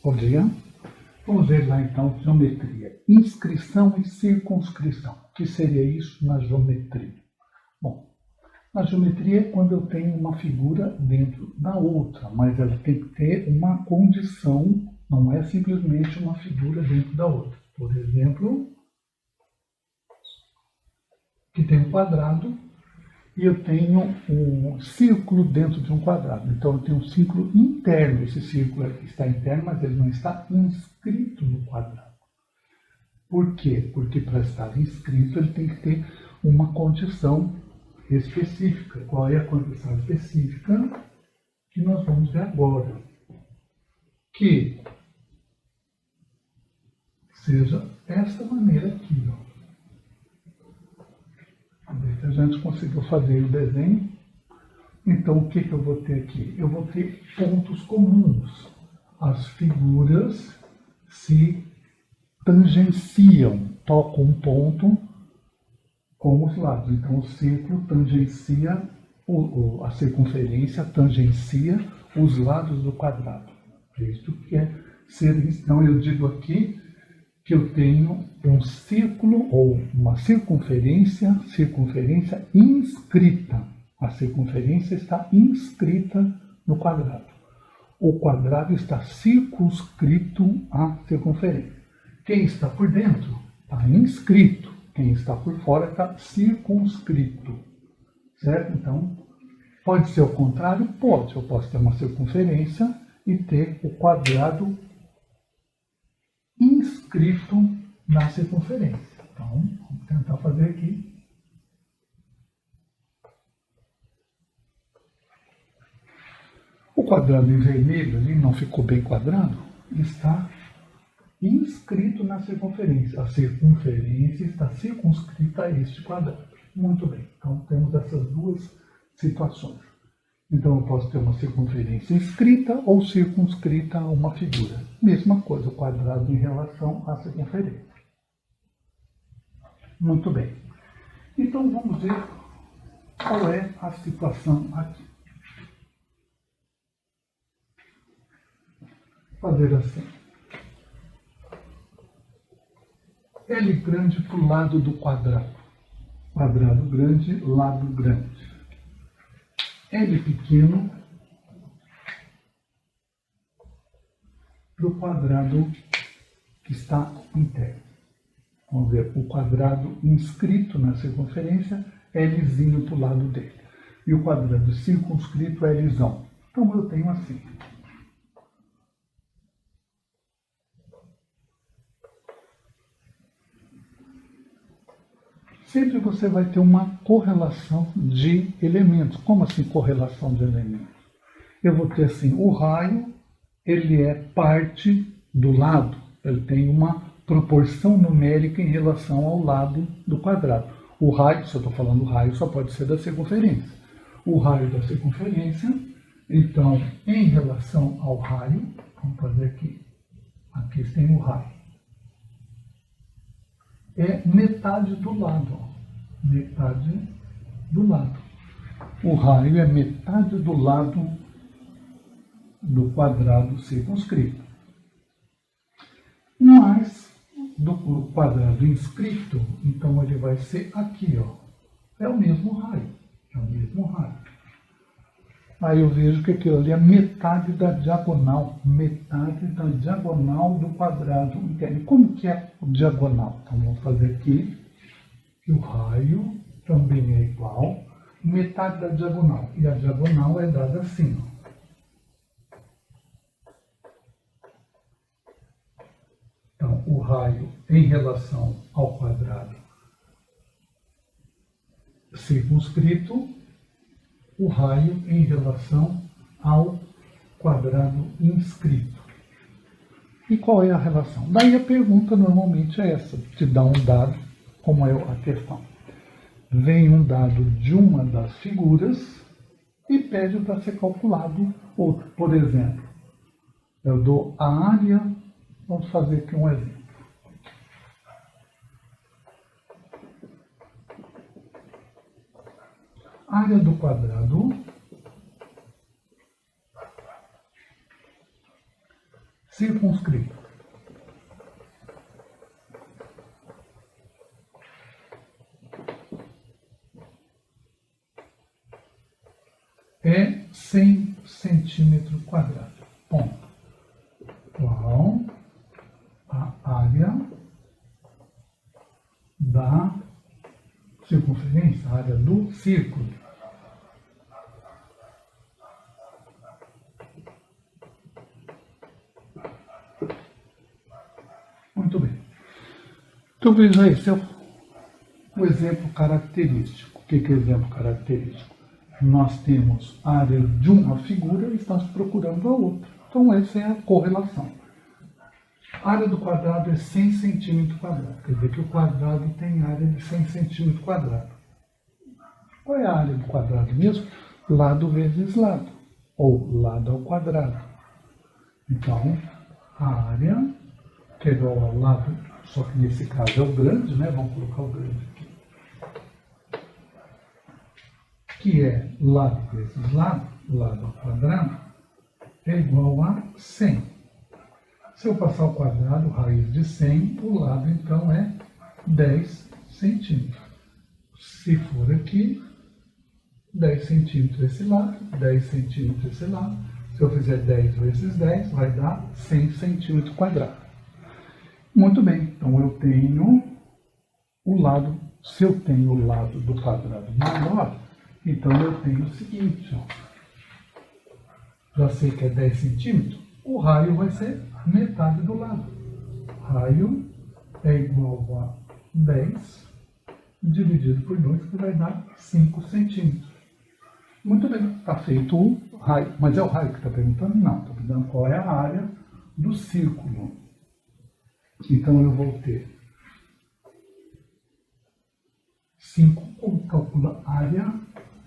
Bom dia. Vamos ver lá então geometria. Inscrição e circunscrição. O que seria isso na geometria? Bom, na geometria é quando eu tenho uma figura dentro da outra, mas ela tem que ter uma condição, não é simplesmente uma figura dentro da outra. Por exemplo, que tem um quadrado e eu tenho um círculo dentro de um quadrado. Então eu tenho um círculo interno. Esse círculo está interno, mas ele não está inscrito no quadrado. Por quê? Porque para estar inscrito ele tem que ter uma condição específica. Qual é a condição específica que nós vamos ver agora? Que seja essa maneira aqui, ó. Se a gente conseguiu fazer o desenho, então o que eu vou ter aqui? Eu vou ter pontos comuns. As figuras se tangenciam, tocam um ponto com os lados. Então o círculo tangencia, a circunferência tangencia os lados do quadrado. Isso que é ser. Então eu digo aqui que eu tenho um círculo ou uma circunferência inscrita. A circunferência está inscrita no quadrado. O quadrado está circunscrito à circunferência. Quem está por dentro está inscrito. Quem está por fora está circunscrito. Certo? Então, pode ser o contrário? Pode. Eu posso ter uma circunferência e ter o quadrado inscrito na circunferência. Então, vamos tentar fazer aqui. O quadrado em vermelho ali não ficou bem quadrado, está inscrito na circunferência. A circunferência está circunscrita a este quadrado. Muito bem. Então, temos essas duas situações. Então, eu posso ter uma circunferência inscrita ou circunscrita a uma figura. Mesma coisa, o quadrado em relação à circunferência. Muito bem. Então, vamos ver qual é a situação aqui. Fazer assim. L grande para o lado do quadrado. Quadrado grande, lado grande. L pequeno para o quadrado que está interno. Vamos ver o quadrado inscrito na circunferência, Lzinho para o lado dele. E o quadrado circunscrito, Lzão. Então eu tenho assim. Sempre você vai ter uma correlação de elementos. Como assim correlação de elementos? Eu vou ter assim, o raio, ele é parte do lado. Ele tem uma proporção numérica em relação ao lado do quadrado. O raio, se eu estou falando raio, só pode ser da circunferência. O raio da circunferência, então, em relação ao raio, vamos fazer aqui. Aqui tem o raio. É metade do lado. Ó. Metade do lado. O raio é metade do lado do quadrado circunscrito. Mas, do quadrado inscrito, então ele vai ser aqui, ó. É o mesmo raio. É o mesmo raio. Aí eu vejo que aquilo ali é metade da diagonal. Metade da diagonal do quadrado interno. Como que é o diagonal? Então vamos fazer aqui que o raio também é igual. Metade da diagonal. E a diagonal é dada assim, ó. Então, o raio em relação ao quadrado circunscrito, o raio em relação ao quadrado inscrito. E qual é a relação? Daí a pergunta normalmente é essa, te dá um dado, como é a questão. Vem um dado de uma das figuras e pede para ser calculado outro. Por exemplo, eu dou a área, vamos fazer aqui um exemplo. Área do quadrado circunscrito é 100 centímetros quadrados. Ponto. Qual a área da circunferência, a área do círculo? Muito bem. Então veja esse é o exemplo característico. O que é exemplo característico? Nós temos a área de uma figura e estamos procurando a outra. Então essa é a correlação. A área do quadrado é 100 centímetros quadrados. Quer dizer que o quadrado tem área de 100 centímetros quadrados. Qual é a área do quadrado mesmo? Lado vezes lado, ou lado ao quadrado. Então, a área, que é igual ao lado, só que nesse caso é o grande, né? Vamos colocar o grande aqui. Que é lado vezes lado, lado ao quadrado, é igual a 100. Se eu passar o quadrado, raiz de 100, o lado então é 10 centímetros. Se for aqui, 10 centímetros esse lado, 10 centímetros esse lado. Se eu fizer 10 vezes 10, vai dar 100 centímetros quadrados. Muito bem, então eu tenho o lado, se eu tenho o lado do quadrado maior, então eu tenho o seguinte, ó. Já sei que é 10 centímetros, o raio vai ser metade do lado. Raio é igual a 10 dividido por 2, que vai dar 5 centímetros. Muito bem, está feito o raio. Mas é o raio que está perguntando? Não, está perguntando qual é a área do círculo. Então eu vou ter 5, como calcula a área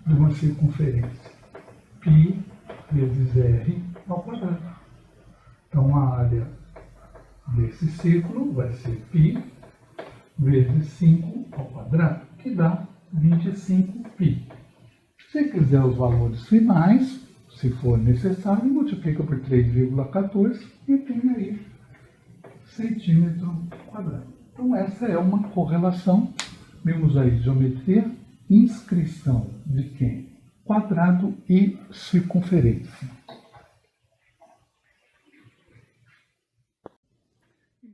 de uma circunferência? Π vezes R ao quadrado. Então a área desse círculo vai ser π vezes 5 ao quadrado, que dá 25π. Se quiser os valores finais, se for necessário, multiplica por 3,14 e tem aí centímetro quadrado. Então essa é uma correlação. Vimos aí geometria, inscrição de quem? Quadrado e circunferência.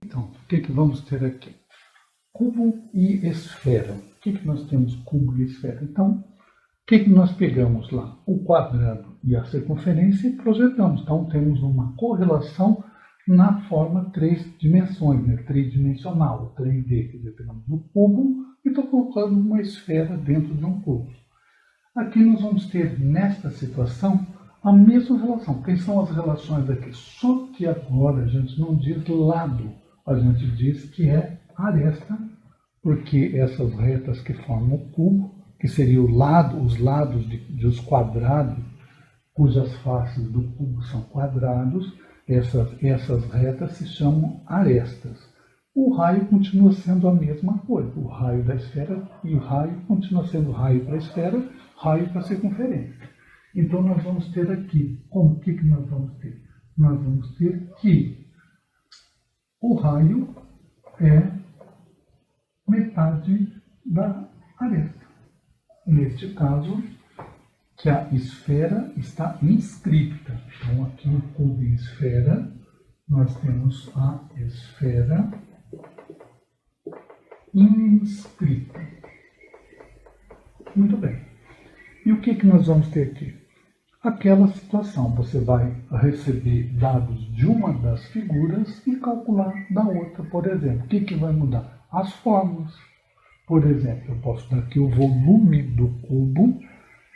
Então, o que vamos ter aqui? Cubo e esfera. O que nós temos cubo e esfera? Então, o que nós pegamos lá? O quadrado e a circunferência e projetamos. Então, temos uma correlação na forma 3 dimensões, né? Tridimensional, 3D. Quer dizer, pegamos o cubo e estou colocando uma esfera dentro de um cubo. Aqui nós vamos ter, nesta situação, a mesma relação. Quem são as relações aqui? Só que agora a gente não diz lado, a gente diz que é aresta, porque essas retas que formam o cubo, que seriam os lados dos quadrados, cujas faces do cubo são quadrados, essas retas se chamam arestas. O raio continua sendo a mesma coisa, o raio da esfera, e o raio continua sendo raio para a esfera, raio para a circunferência. Então nós vamos ter aqui, o que nós vamos ter? Nós vamos ter que o raio é metade da aresta. Neste caso, que a esfera está inscrita. Então aqui no cubo e esfera, nós temos a esfera inscrita. Muito bem. E o que nós vamos ter aqui? Aquela situação, você vai receber dados de uma das figuras e calcular da outra, por exemplo. O que vai mudar? As fórmulas. Por exemplo, eu posso dar aqui o volume do cubo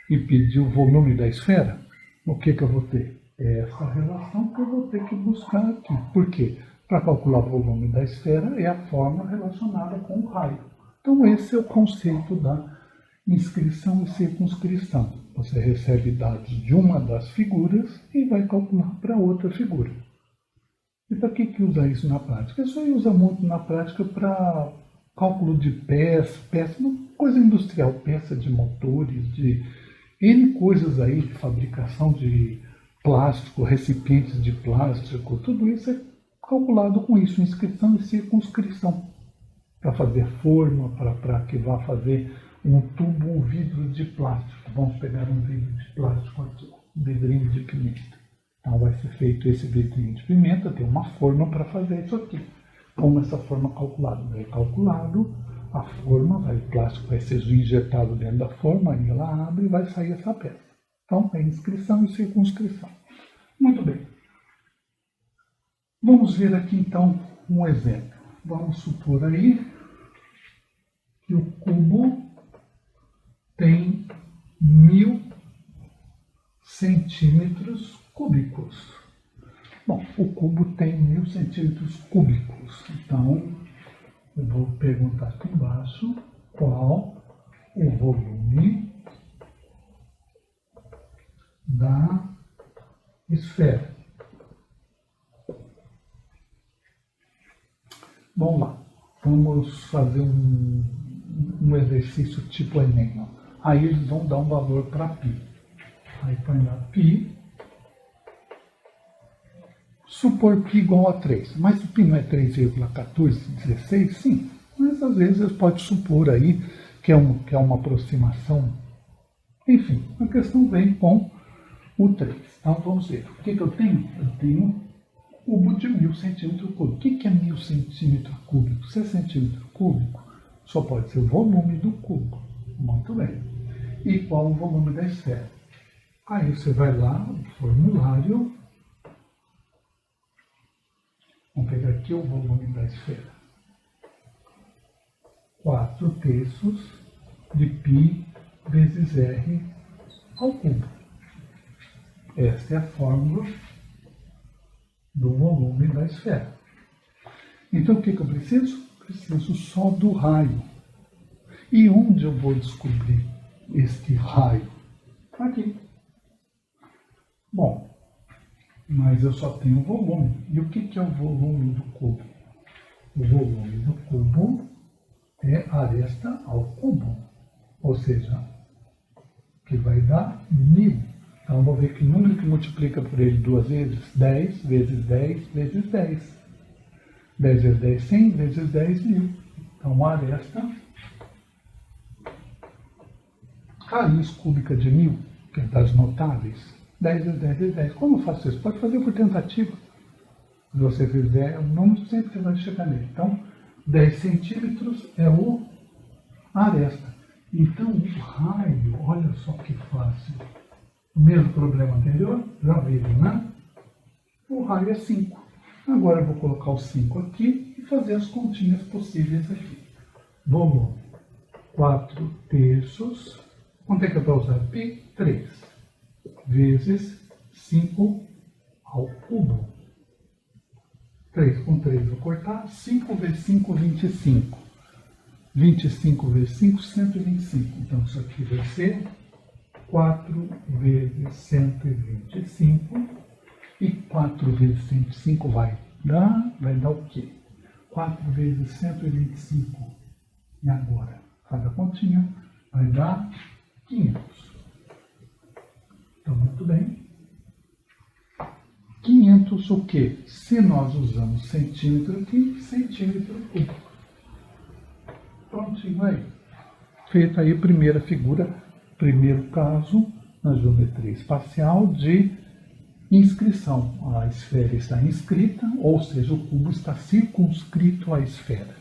e pedir o volume da esfera. O que eu vou ter? Essa relação que eu vou ter que buscar aqui. Por quê? Para calcular o volume da esfera é a forma relacionada com o raio. Então esse é o conceito da inscrição e circunscrição. Você recebe dados de uma das figuras e vai calcular para outra figura. E para que usa isso na prática? Isso aí usa muito na prática para cálculo de peça, coisa industrial, peça de motores, de N coisas aí, de fabricação de plástico, recipientes de plástico, tudo isso é calculado com isso, inscrição e circunscrição, para fazer forma, para que vá fazer um tubo, um vidro de plástico. Vamos pegar um vidro de plástico aqui, um vidrinho de pimenta. Então vai ser feito esse vidrinho de pimenta, tem uma forma para fazer isso aqui. Como essa forma calculada? É calculado, a forma, o plástico vai ser injetado dentro da forma, aí ela abre e vai sair essa peça. Então tem inscrição e circunscrição. Muito bem. Vamos ver aqui então um exemplo. Vamos supor aí que o cubo tem 1000 centímetros cúbicos. Bom, o cubo tem 1000 centímetros cúbicos. Então, eu vou perguntar aqui embaixo qual o volume da esfera. Vamos lá. Vamos fazer um exercício tipo Enem. Ó. Aí eles vão dar um valor para π. Aí põe lá π. Supor π igual a 3. Mas o π não é 3,1416? Sim. Mas às vezes você pode supor aí que é uma aproximação. Enfim, a questão vem com o 3. Então vamos ver. O que eu tenho? Eu tenho cubo de 1000 centímetros cúbicos. O que é 1000 centímetros cúbicos? Se é centímetro cúbico, só pode ser o volume do cubo. Muito bem. E qual o volume da esfera? Aí você vai lá no formulário. Vamos pegar aqui o volume da esfera. 4/3 de π vezes r ao cubo. Esta é a fórmula do volume da esfera. Então, o que eu preciso? Preciso só do raio. E onde eu vou descobrir este raio? Aqui. Bom, mas eu só tenho o volume. E o que é o volume do cubo? O volume do cubo é aresta ao cubo. Ou seja, que vai dar 1000. Então, eu vou ver que número que multiplica por ele duas vezes. 10 vezes 10 vezes 10. 10 vezes 10, 100 vezes 10, 1000. Então, a aresta raiz cúbica de 1000, que é das notáveis. 10 vezes 10 vezes 10. Como eu faço isso? Pode fazer por tentativa. Se você fizer, o número sempre você vai chegar nele. Então, 10 centímetros é o aresta. Então, o raio, olha só que fácil. O mesmo problema anterior, já viram, né? O raio é 5. Agora eu vou colocar o 5 aqui e fazer as continhas possíveis aqui. Volume 4/3. Quanto é que eu vou usar? π? 3. Vezes 5 ao cubo. 3 com 3 vou cortar. 5 vezes 5, 25. 25 vezes 5, 125. Então isso aqui vai ser 4 vezes 125, e 4 vezes 105 vai dar o quê? 4 vezes 125, e agora, faz a continha, vai dar 500. Então, muito bem. 500 o quê? Se nós usamos centímetro aqui, centímetro cúbico. Prontinho aí. Feita aí a primeira figura, primeiro caso na geometria espacial de inscrição. A esfera está inscrita, ou seja, o cubo está circunscrito à esfera.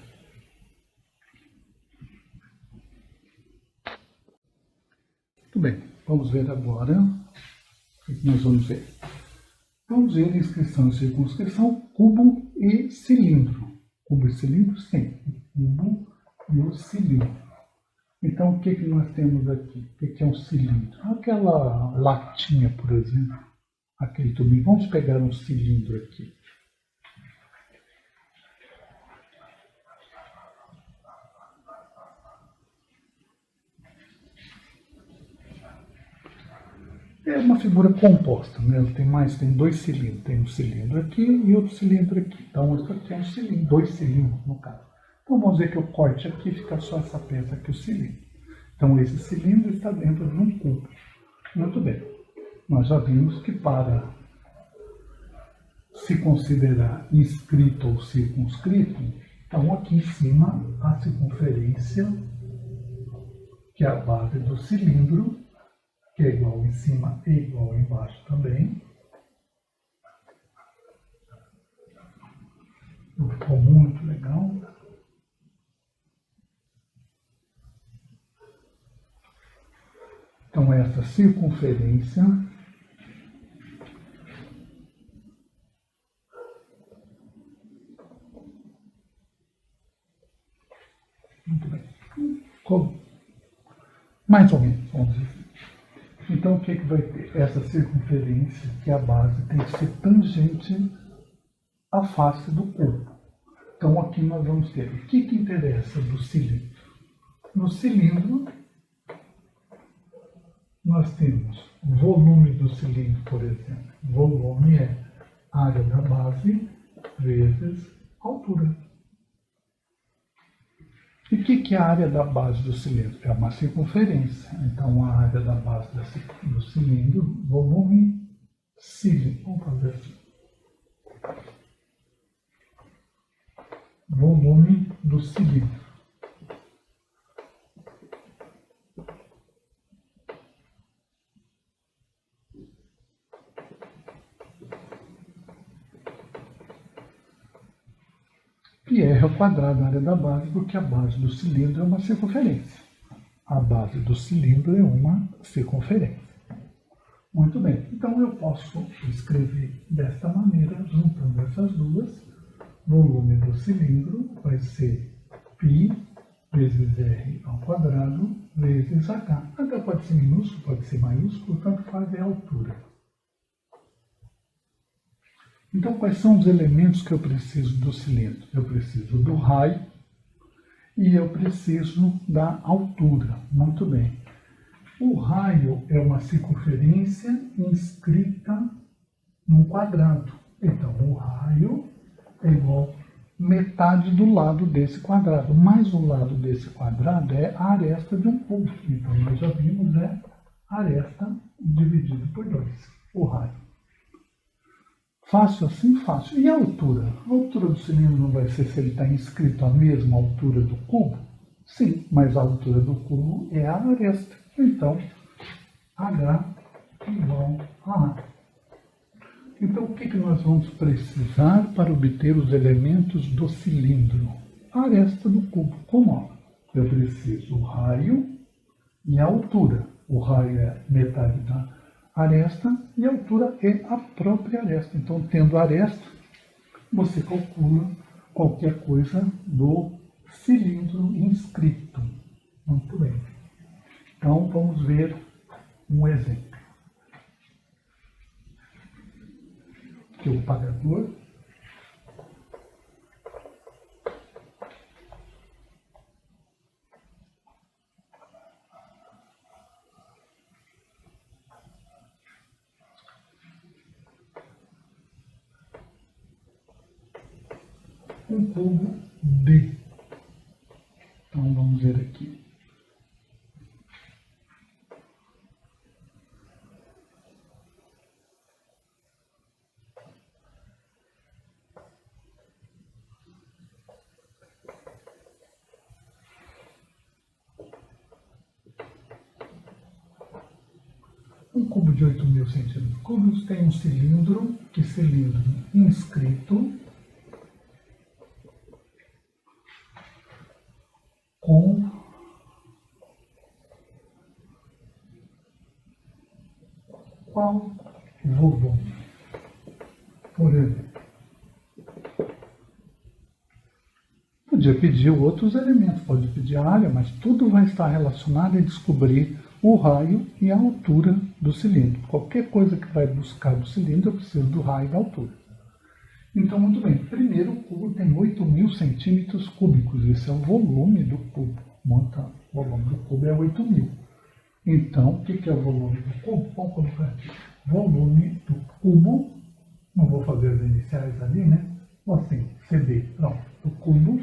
Muito bem, vamos ver agora o que nós vamos ver. Vamos ver inscrição e circunscrição, cubo e cilindro. Cubo e cilindro, sim. O cubo e o cilindro. Então, o que nós temos aqui? O que é um cilindro? Aquela latinha, por exemplo. Aquele tubinho. Vamos pegar um cilindro aqui. É uma figura composta, né? Tem dois cilindros. Tem um cilindro aqui e outro cilindro aqui. Então, isso aqui é um cilindro. 2 cilindros, no caso. Então, vamos ver que o corte aqui fica só essa peça aqui, o cilindro. Então, esse cilindro está dentro de um cubo. Muito bem. Nós já vimos que para se considerar inscrito ou circunscrito, então aqui em cima a circunferência, que é a base do cilindro, que é igual em cima e igual embaixo também. Ficou muito legal. Então, essa circunferência muito bem. Como? Mais ou menos, vamos dizer. Então, o que vai ter? Essa circunferência, que é a base, tem que ser tangente à face do cubo. Então, aqui nós vamos ter o que interessa do cilindro. No cilindro, nós temos o volume do cilindro, por exemplo. Volume é área da base vezes altura. E o que é a área da base do cilindro? É uma circunferência. Então, a área da base do cilindro, volume cilindro. Vamos fazer assim. Volume do cilindro. E R ao quadrado, a área da base, porque a base do cilindro é uma circunferência. A base do cilindro é uma circunferência. Muito bem, então eu posso escrever desta maneira, juntando essas duas. Volume do cilindro vai ser π vezes R ao quadrado vezes H. H pode ser minúsculo, pode ser maiúsculo, tanto faz, é a altura. Então, quais são os elementos que eu preciso do cilindro? Eu preciso do raio e eu preciso da altura. Muito bem. O raio é uma circunferência inscrita num quadrado. Então, o raio é igual a metade do lado desse quadrado. Mais o lado desse quadrado é a aresta de um cubo. Então, nós já vimos, a aresta dividido por 2, o raio. Fácil assim? Fácil. E a altura? A altura do cilindro não vai ser se ele está inscrito à mesma altura do cubo? Sim, mas a altura do cubo é a aresta. Então, H igual a A. Então, o que nós vamos precisar para obter os elementos do cilindro? A aresta do cubo. Como? Eu preciso o raio e a altura. O raio é metade da aresta e a altura é a própria aresta. Então, tendo a aresta, você calcula qualquer coisa do cilindro inscrito. Muito bem. Então, vamos ver um exemplo. Aqui o pagador. Um cubo D. Então, vamos ver aqui. Um cubo de 8.000 centímetros cúbicos tem um cilindro, inscrito com qual volume? Por exemplo, podia pedir outros elementos, pode pedir a área, mas tudo vai estar relacionado a descobrir o raio e a altura do cilindro. Qualquer coisa que vai buscar do cilindro, eu preciso do raio e da altura. Então, muito bem. Primeiro, o cubo tem 8.000 centímetros cúbicos. Esse é o volume do cubo. O volume do cubo é 8.000. Então, o que é o volume do cubo? Vamos colocar aqui. Volume do cubo. Não vou fazer as iniciais ali, né? Ou assim, CD. Pronto. O cubo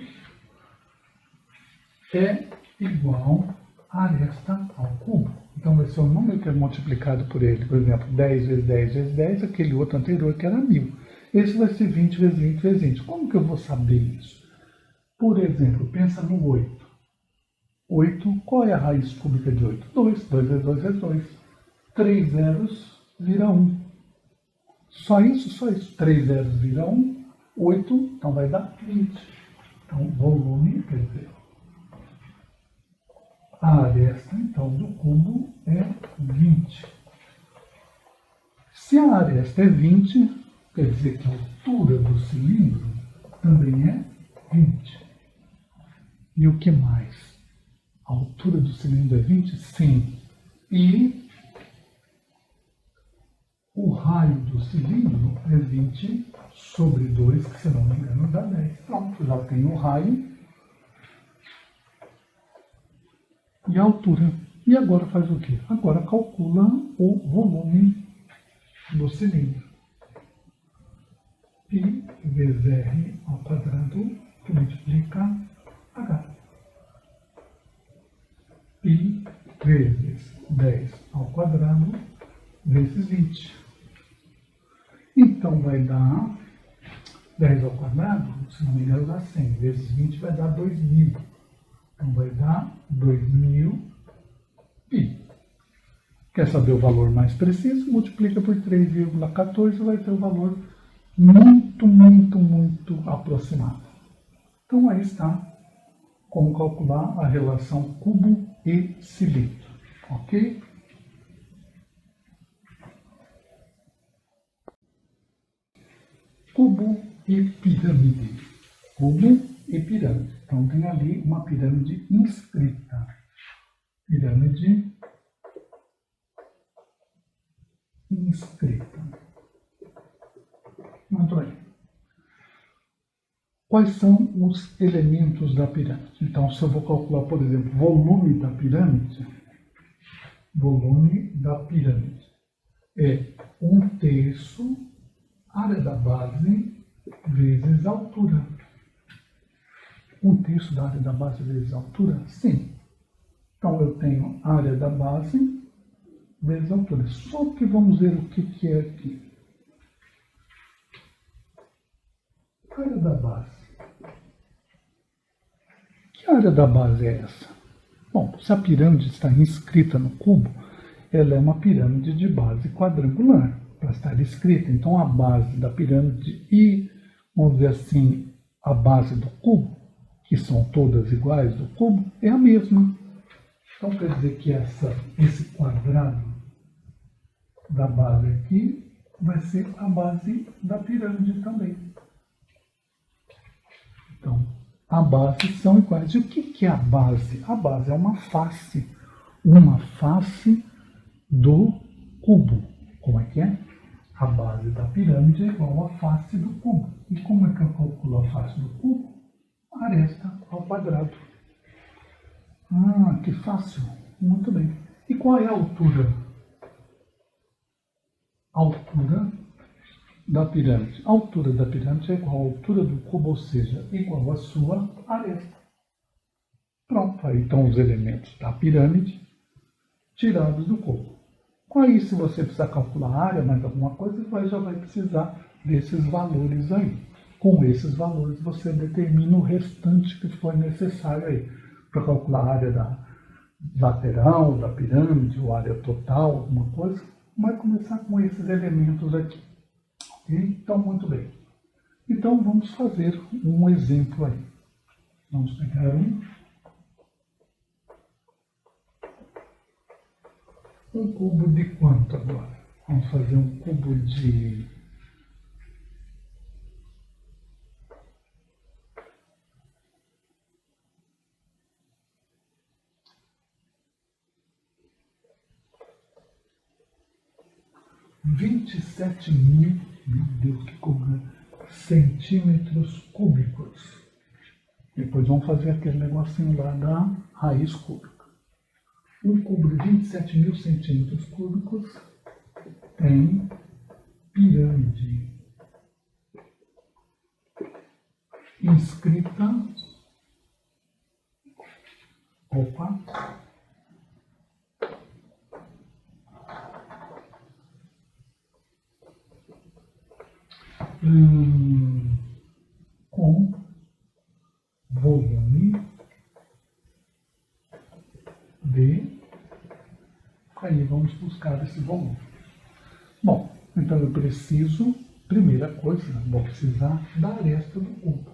é igual a aresta ao cubo. Então, vai ser o número que é multiplicado por ele. Por exemplo, 10 vezes 10 vezes 10, aquele outro anterior que era 1.000. Esse vai ser 20 vezes 20 vezes 20. Como que eu vou saber isso? Por exemplo, pensa no 8. 8, qual é a raiz cúbica de 8? 2. 2 vezes 2 vezes 2. 3 zeros vira 1. Só isso, só isso. 3 zeros vira 1. 8, então vai dar 20. Então, volume, quer dizer, a aresta, então, do cubo é 20. Se a aresta é 20, quer dizer que a altura do cilindro também é 20. E o que mais? A altura do cilindro é 20? Sim. E o raio do cilindro é 20 sobre 2, que se não me engano dá 10. Pronto, já tem o raio e a altura. E agora faz o quê? Agora calcula o volume do cilindro. Pi vezes R ao quadrado, que multiplica H. Pi vezes 10 ao quadrado vezes 20. Então vai dar 10 ao quadrado, se não me engano dá 100, vezes 20 vai dar 2000. Então vai dar 2000 pi. Quer saber o valor mais preciso? Multiplica por 3,14 e vai ter o valor muito aproximado. Então aí está como calcular a relação cubo e cilindro, ok? Cubo e pirâmide. Cubo e pirâmide. Então tem ali uma pirâmide inscrita. Pirâmide inscrita. Muito bem. Quais são os elementos da pirâmide? Então, se eu vou calcular, por exemplo, volume da pirâmide é 1/3 área da base vezes altura. 1/3 da área da base vezes altura? Sim. Então, eu tenho área da base vezes altura. Só que vamos ver o que é aqui. Área da base. Que área da base é essa? Bom, se a pirâmide está inscrita no cubo, ela é uma pirâmide de base quadrangular, para estar escrita. Então, a base da pirâmide e, vamos dizer assim, a base do cubo, que são todas iguais do cubo, é a mesma. Então, quer dizer que esse quadrado da base aqui vai ser a base da pirâmide também. Então, a base são iguais. E o que é a base? A base é uma face do cubo. Como é que é? A base da pirâmide é igual à face do cubo. E como é que eu calculo a face do cubo? Aresta ao quadrado. Ah, que fácil. Muito bem. E qual é a altura? A altura da pirâmide. A altura da pirâmide é igual à altura do cubo, ou seja, igual à sua aresta. Pronto, aí estão os elementos da pirâmide tirados do cubo. Com aí, se você precisar calcular a área, mais alguma coisa, já vai precisar desses valores aí. Com esses valores, você determina o restante que for necessário aí, para calcular a área da lateral, da pirâmide, ou área total, alguma coisa. Vai começar com esses elementos aqui. Então, muito bem. Então, vamos fazer um exemplo aí. Vamos pegar um cubo de quanto agora? Vamos fazer um cubo de 27.000, meu Deus, que cubo, centímetros cúbicos. Depois vamos fazer aquele negocinho lá da raiz cúbica. Um cubo de 27.000 centímetros cúbicos tem pirâmide inscrita. Opa! Com volume CD, aí vamos buscar esse volume. Bom, então eu preciso, primeira coisa, vou precisar da aresta do cubo.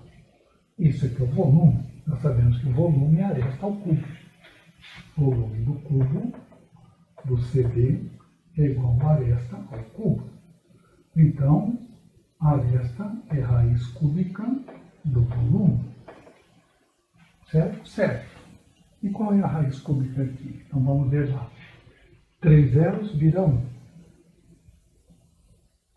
Isso aqui é o volume. Nós sabemos que o volume é a aresta ao cubo. O volume do cubo do CD é igual a aresta ao cubo. Então, a aresta é raiz cúbica do volume. Certo? Certo. E qual é a raiz cúbica aqui? Então vamos ver lá. 3 zeros vira 1.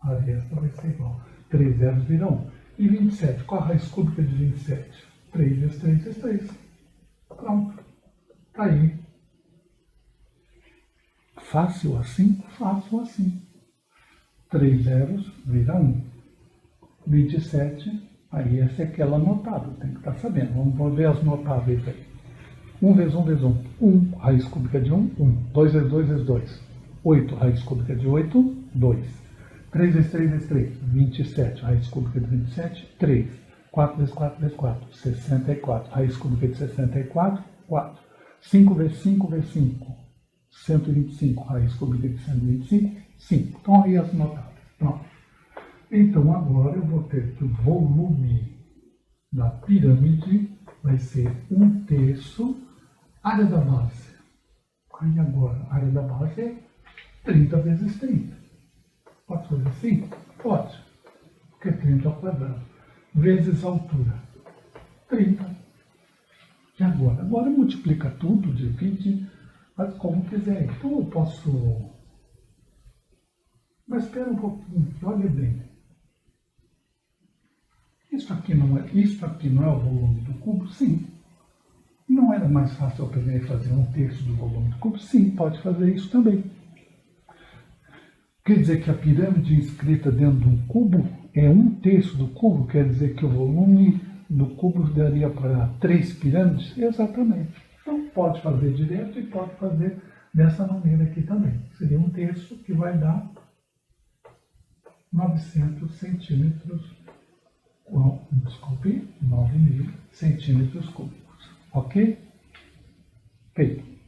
A aresta vai ser igual. 3 zeros vira 1. E 27, qual a raiz cúbica de 27? 3 vezes 3 vezes 3. Pronto. Está aí. Fácil assim? Fácil assim. 3 zeros vira 1. 27, aí essa é aquela notável, tem que estar sabendo. Vamos ver as notáveis aí. 1 vezes 1 vezes 1. 1, raiz cúbica de 1, 1. 2 vezes 2 vezes 2. 8, raiz cúbica de 8, 2. 3 vezes 3 vezes 3, 27, raiz cúbica de 27, 3. 4 vezes 4 vezes 4, 64, raiz cúbica de 64, 4. 5 vezes 5 vezes 5, 125, raiz cúbica de 125, 5. Então aí as notáveis. Pronto. Então agora eu vou ter que o volume da pirâmide vai ser 1/3 área da base. Aí agora, a área da base é 30 vezes 30. Pode fazer assim? Pode. Porque 30 ao quadrado. Vezes a altura. 30. E agora? Agora multiplica tudo, divide, faz como quiser. Então eu posso... Mas espera um pouquinho, olha bem. Isso aqui não é o volume do cubo? Sim. Não era mais fácil eu pegar e fazer 1/3 do volume do cubo? Sim, pode fazer isso também. Quer dizer que a pirâmide inscrita dentro de um cubo é 1/3 do cubo? Quer dizer que o volume do cubo daria para 3 pirâmides? Exatamente. Então pode fazer direto e pode fazer dessa maneira aqui também. Seria 1/3 que vai dar 900 centímetros, desculpe, 9.000 centímetros cúbicos. Ok? Feito.